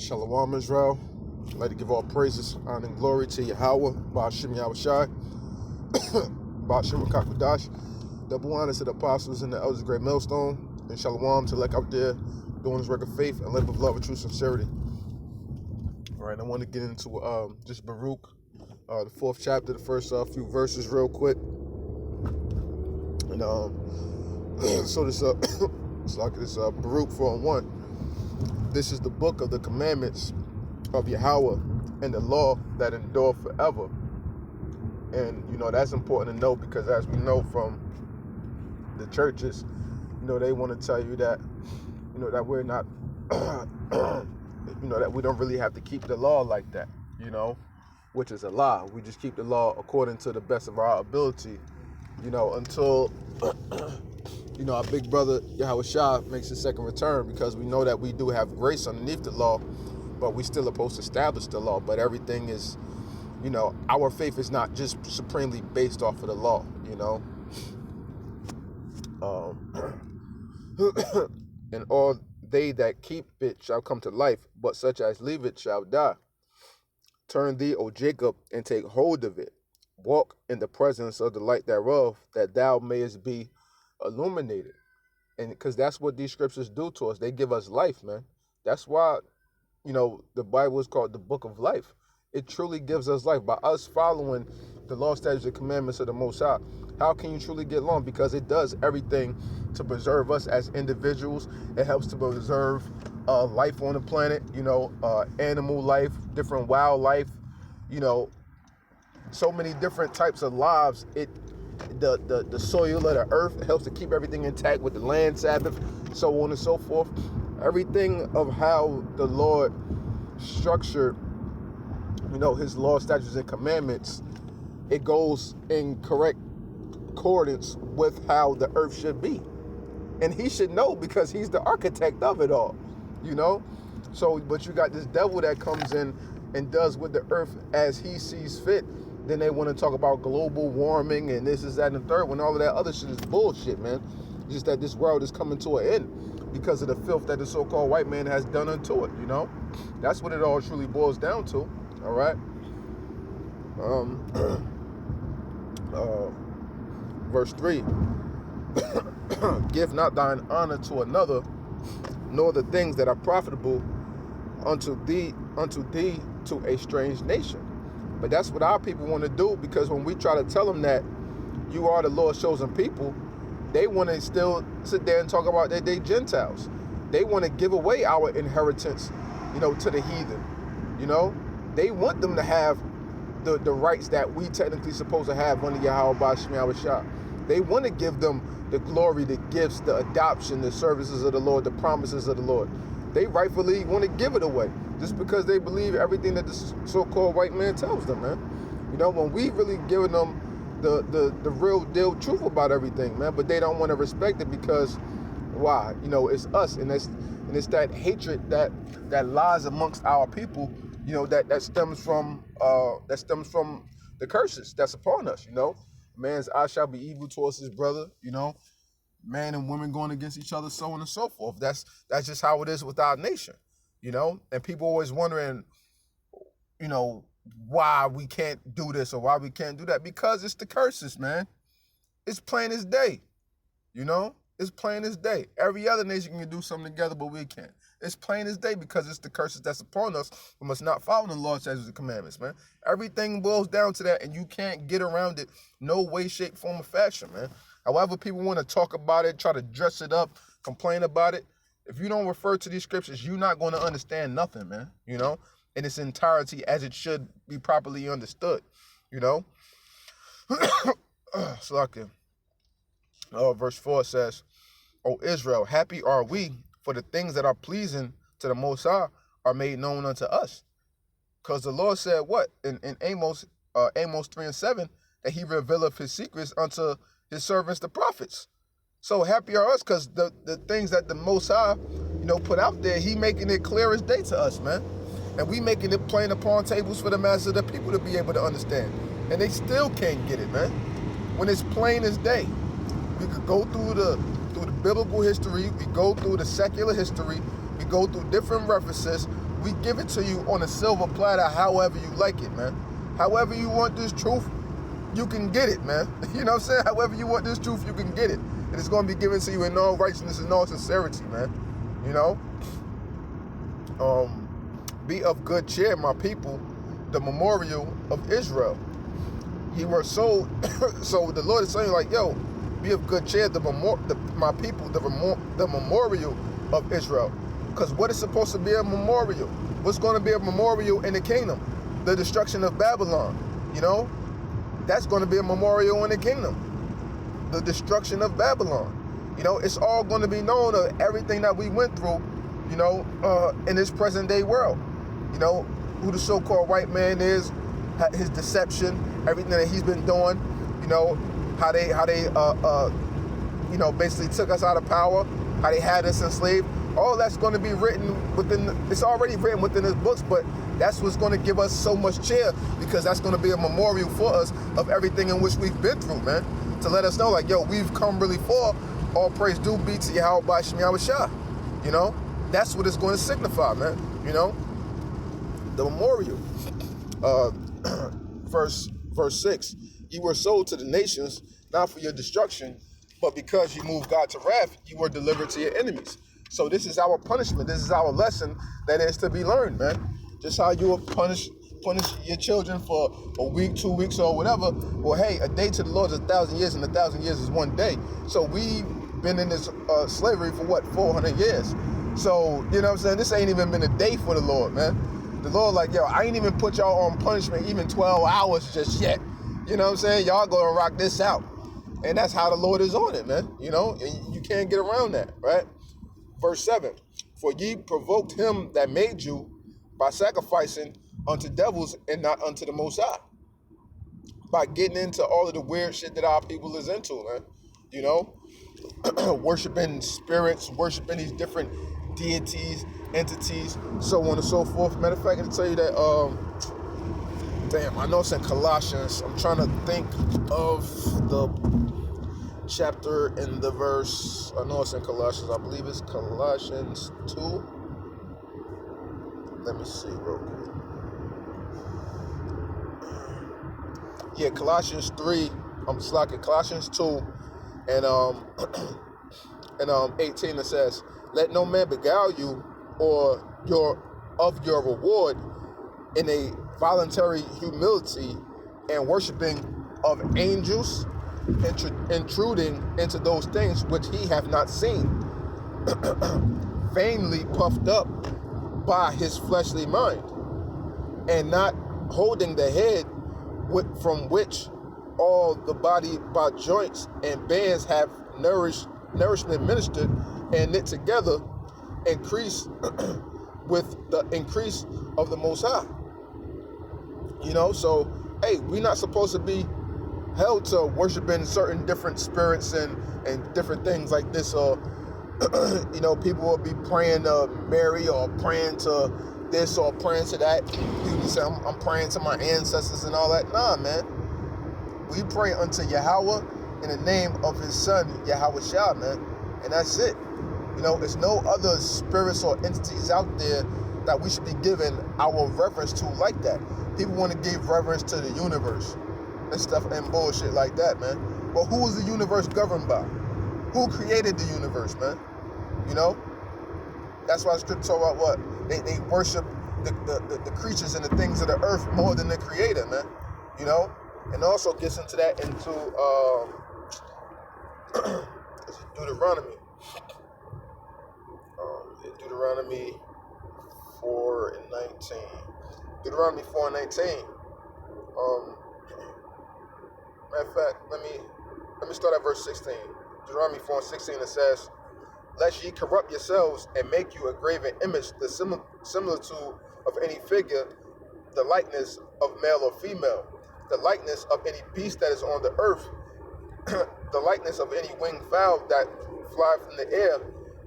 Shalom Israel. I'd like to give all praises, honor, and glory to Yahweh, Ba'ashem Yahushai, Ba'ashem Rakakwadash. Double honors to the apostles and the elders of Great Millstone, and Shalom to Lek out there doing this work of faith and live with love and true sincerity. All right, I want to get into just Baruch, the 4th chapter, the first few verses real quick. And so this it's like this Baruch 4:1. This is the book of the commandments of Yahweh and the law that endure forever. And, that's important to know because as we know from the churches, they want to tell you that, that we're not, that we don't really have to keep the law like that, which is a lie. We just keep the law according to the best of our ability, until our big brother Yahushua makes his second return, because we know that we do have grace underneath the law, but we still supposed to establish the law. But everything is, our faith is not just supremely based off of the law, and all they that keep it shall come to life, but such as leave it shall die. Turn thee, O Jacob, and take hold of it. Walk in the presence of the light thereof, that thou mayest be illuminated. And because that's what these scriptures do to us. They give us life, man. That's why, the Bible is called the book of life. It truly gives us life. By us following the law, statutes, and commandments of the Most High, how can you truly get along? Because it does everything to preserve us as individuals. It helps to preserve life on the planet, animal life, different wildlife, so many different types of lives. The soil of the earth helps to keep everything intact with the land Sabbath, so on and so forth. Everything of how the Lord structured, his law, statutes, and commandments, it goes in correct accordance with how the earth should be. And he should know because he's the architect of it all, So, but you got this devil that comes in and does with the earth as he sees fit. Then they want to talk about global warming and this is that and the third, when all of that other shit is bullshit, man. Just that this world is coming to an end because of the filth that the so-called white man has done unto it, That's what it all truly boils down to, all right? Verse 3. Give not thine honor to another, nor the things that are profitable unto thee to a strange nation. But that's what our people want to do, because when we try to tell them that you are the Lord's chosen people, they want to still sit there and talk about that they Gentiles. They want to give away our inheritance, to the heathen. They want them to have the rights that we technically supposed to have under Yahweh Ba'ashem Yahushua. They want to give them the glory, the gifts, the adoption, the services of the Lord, the promises of the Lord. They rightfully want to give it away just because they believe everything that the so-called white man tells them, man. When we really giving them the real deal truth about everything, man, but they don't want to respect it because why? It's us, and it's that hatred that lies amongst our people, that stems from the curses that's upon us, Man's eye shall be evil towards his brother, man and women going against each other, so on and so forth. That's just how it is with our nation, and people always wondering, why we can't do this or why we can't do that, because it's the curses, man. It's plain as day, it's plain as day. Every other nation can do something together, but we can't. It's plain as day because it's the curses that's upon us from us not following the law, statutes, and commandments, man. Everything boils down to that, and you can't get around it no way, shape, form, or fashion, man. However people want to talk about it, try to dress it up, complain about it, if you don't refer to these scriptures, you're not going to understand nothing, man, in its entirety as it should be properly understood, Slakia. Verse 4 says, O Israel, happy are we, for the things that are pleasing to the Most High are made known unto us. Because the Lord said what? In Amos 3:7, that he revealeth his secrets unto his servants, the prophets. So happy are us because the things that the Most High, put out there, he making it clear as day to us, man. And we making it plain upon tables for the masses of the people to be able to understand. And they still can't get it, man. When it's plain as day. We could go through the biblical history, we go through the secular history, we go through different references, we give it to you on a silver platter, however you like it, man. However you want this truth, you can get it, man. You know what I'm saying? However you want this truth, you can get it. And it's going to be given to you in all righteousness and all sincerity, man. You know? Be of good cheer, my people, the memorial of Israel. He were so, so the Lord is saying, like, yo, be of good cheer, my people, the memorial of Israel. Because what is supposed to be a memorial? What's going to be a memorial in the kingdom? The destruction of Babylon, you know? That's going to be a memorial in the kingdom. The destruction of Babylon. You know, it's all going to be known of everything that we went through, you know, in this present day world. You know, who the so-called white man is, his deception, everything that he's been doing, you know, how they you know, basically took us out of power, how they had us enslaved. All that's going to be written it's already written within his books, but that's what's going to give us so much cheer, because that's going to be a memorial for us of everything in which we've been through, man. To let us know, like, yo, we've come really far. All praise do be to Yahweh by Shem Yahushua. You know, that's what it's going to signify, man. You know, the memorial. Verse 6. You were sold to the nations, not for your destruction, but because you moved God to wrath, you were delivered to your enemies. So this is our punishment. This is our lesson that is to be learned, man. Just how you will punish your children for a week, 2 weeks, or whatever. Well, hey, a day to the Lord is 1,000 years, and 1,000 years is one day. So we've been in this slavery for what, 400 years. So, you know what I'm saying? This ain't even been a day for the Lord, man. The Lord like, yo, I ain't even put y'all on punishment even 12 hours just yet. You know what I'm saying? Y'all gonna rock this out. And that's how the Lord is on it, man. You know, and you can't get around that, right? Verse 7, for ye provoked him that made you by sacrificing unto devils and not unto the Most High. By getting into all of the weird shit that our people is into, man. You know, worshiping spirits, worshiping these different deities, entities, so on and so forth. Matter of fact, I can tell you that, damn, I know it's in Colossians. I'm trying to think of the chapter and the verse. I know it's in Colossians. I believe it's Colossians 2. Let me see real quick. Yeah, Colossians 3. Colossians 2 and 18. It says, "Let no man beguile you or your reward in a voluntary humility and worshiping of angels, intruding into those things which he hath not seen, vainly puffed up by his fleshly mind, and not holding the head, from which all the body by joints and bands have nourishment ministered and knit together, increase with the increase of the Most High." You know, so, hey, we're not supposed to be held to worshiping certain different spirits and different things like this, or, you know, people will be praying to Mary or praying to this or praying to that. People say, I'm praying to my ancestors and all that. Nah, man. We pray unto Yahweh in the name of his son, Yahushua, man. And that's it. You know, there's no other spirits or entities out there that we should be giving our reverence to like that. People want to give reverence to the universe and stuff and bullshit like that, man. But who is the universe governed by? Who created the universe, man? You know? That's why scripture talk about what? They worship the creatures and the things of the earth more than the creator, man. You know? And also gets into that into Deuteronomy. Deuteronomy 4:19. Deuteronomy 4:19. Matter of fact, let me start at verse 16. Deuteronomy 4:16, it says, "Lest ye corrupt yourselves and make you a graven image, the similitude of any figure, the likeness of male or female, the likeness of any beast that is on the earth, the likeness of any winged fowl that fly from the air,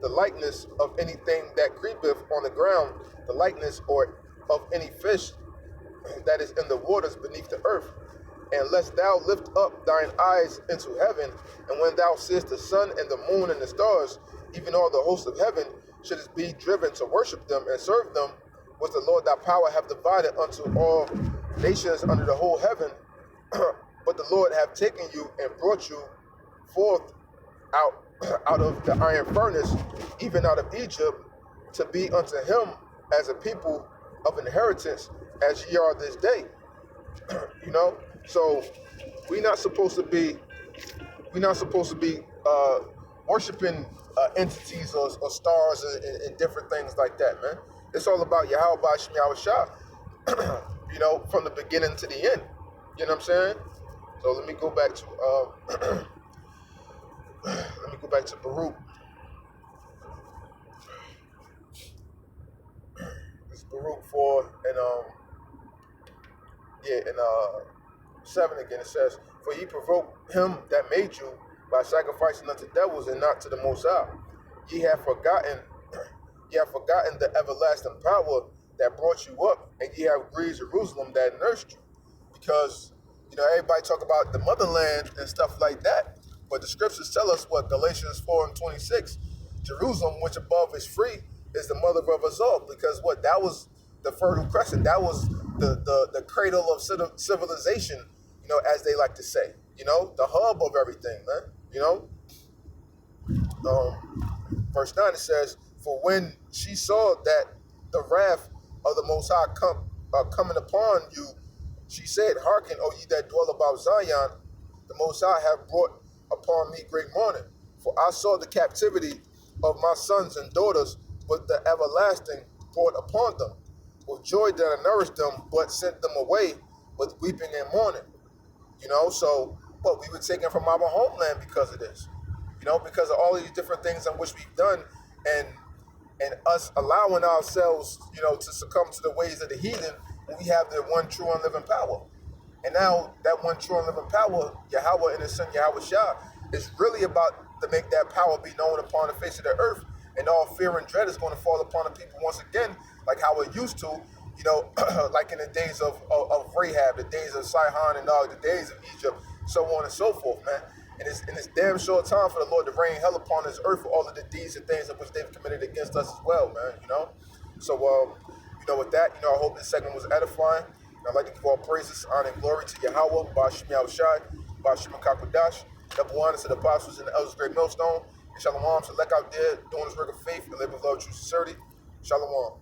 the likeness of anything that creepeth on the ground, the likeness or of any fish that is in the waters beneath the earth. And lest thou lift up thine eyes into heaven, and when thou seest the sun and the moon and the stars, even all the hosts of heaven, shouldest be driven to worship them and serve them was the Lord thy power have divided unto all nations under the whole heaven. But the Lord have taken you and brought you forth out out of the iron furnace, even out of Egypt, to be unto him as a people of inheritance, as ye are this day. You know, so we're not supposed to be worshiping entities or stars and different things like that, man. It's all about Yahweh B'Shem Yahweh Shah, you know, from the beginning to the end. You know what I'm saying? So let me go back to Baruch. It's Baruch 4 and 7 again. It says, "For ye provoke him that made you by sacrificing unto devils and not to the Most High. Ye have forgotten the everlasting power that brought you up, and ye have grieved Jerusalem that nursed you." Because, you know, everybody talk about the motherland and stuff like that, but the scriptures tell us what Galatians 4 and 26, Jerusalem, which above is free, is the mother of us all. Because what? That was the Fertile Crescent. That was the cradle of civilization, you know, as they like to say. You know, the hub of everything, man. You know? Verse 9, it says, "For when she saw that the wrath of the Most High coming upon you, she said, Hearken, O ye that dwell about Zion, the Most High have brought upon me great mourning. For I saw the captivity of my sons and daughters with the everlasting brought upon them. With joy that I nourished them, but sent them away with weeping and mourning." You know, so, but we were taken from our homeland because of this. You know, because of all these different things in which we've done, and us allowing ourselves, you know, to succumb to the ways of the heathen, when we have the one true and living power. And now that one true and living power, Yahweh and his son Yahweh Shah, is really about to make that power be known upon the face of the earth, and all fear and dread is going to fall upon the people once again, like how it used to, you know, like in the days of Rahab, the days of Sihon, and all the days of Egypt, so on and so forth, man. And it's damn short time for the Lord to rain hell upon this earth for all of the deeds and things in which they've committed against us as well, man, you know. So, you know, with that, you know, I hope this segment was edifying. And I'd like to give all praises, honor, and glory to Yahweh, B'Shem Yahweh Shai, B'Shem Kakodash, double honor to the apostles and the elders of Great Millstone, and Shalom to Lek out there doing this work of faith and live with love, true sincerity. Shalom.